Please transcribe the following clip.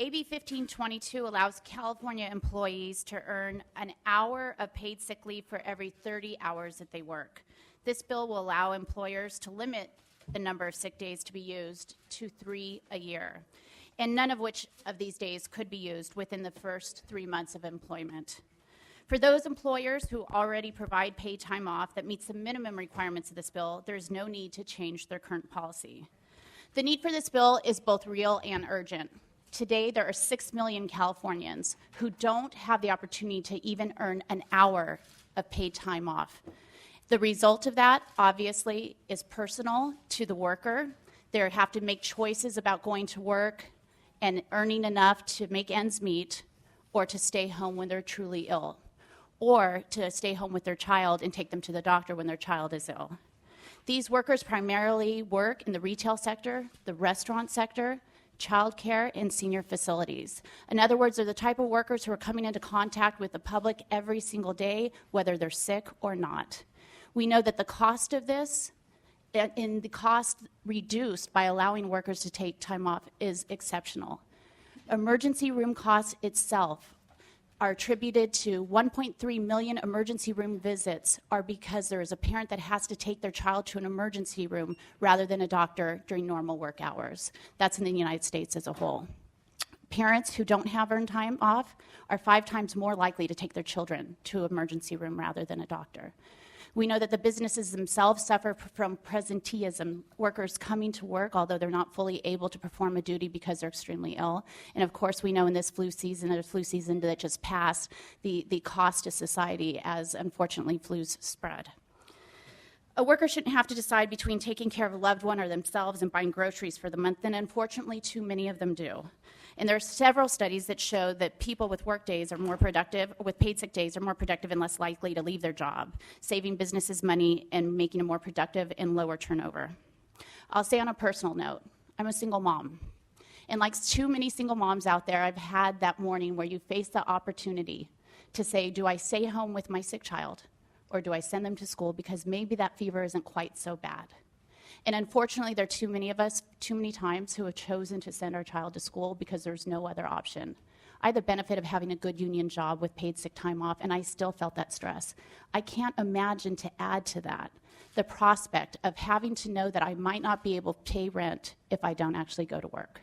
AB 1522 allows California employees to earn an hour of paid sick leave for every 30 hours that they work. This bill will allow employers to limit the number of sick days to be used to 3 a year, and none of which of these days could be used within the first 3 months of employment. For those employers who already provide paid time off that meets the minimum requirements of this bill, there is no need to change their current policy. The need for this bill is both real and urgent. Today, there are 6 million Californians who don't have the opportunity to even earn an hour of paid time off. The result of that, obviously, is personal to the worker. They have to make choices about going to work and earning enough to make ends meet, or to stay home when they're truly ill, or to stay home with their child and take them to the doctor when their child is ill. These workers primarily work in the retail sector, the restaurant sector, childcare, and senior facilities. In other words, they're the type of workers who are coming into contact with the public every single day, whether they're sick or not. We know that the cost of this, and the cost reduced by allowing workers to take time off, is exceptional. Emergency room costs itself are attributed to 1.3 million emergency room visits are because there is a parent that has to take their child to an emergency room rather than a doctor during normal work hours. That's in the United States as a whole. Parents who don't have earned time off are 5 times more likely to take their children to an emergency room rather than a doctor. We know that the businesses themselves suffer from presenteeism, workers coming to work although they're not fully able to perform a duty because they're extremely ill. And of course, we know in this flu season that just passed, the cost to society as, unfortunately, flus spread. A worker shouldn't have to decide between taking care of a loved one or themselves and buying groceries for the month, and unfortunately, too many of them do. And there are several studies that show that people with work days are more productive, with paid sick days are more productive and less likely to leave their job, saving businesses money and making them more productive and lower turnover. I'll say on a personal note, I'm a single mom. And like too many single moms out there, I've had that morning where you face the opportunity to say, do I stay home with my sick child or do I send them to school because maybe that fever isn't quite so bad? And unfortunately, there are too many of us, too many times, who have chosen to send our child to school because there's no other option. I had the benefit of having a good union job with paid sick time off, and I still felt that stress. I can't imagine, to add to that, the prospect of having to know that I might not be able to pay rent if I don't actually go to work.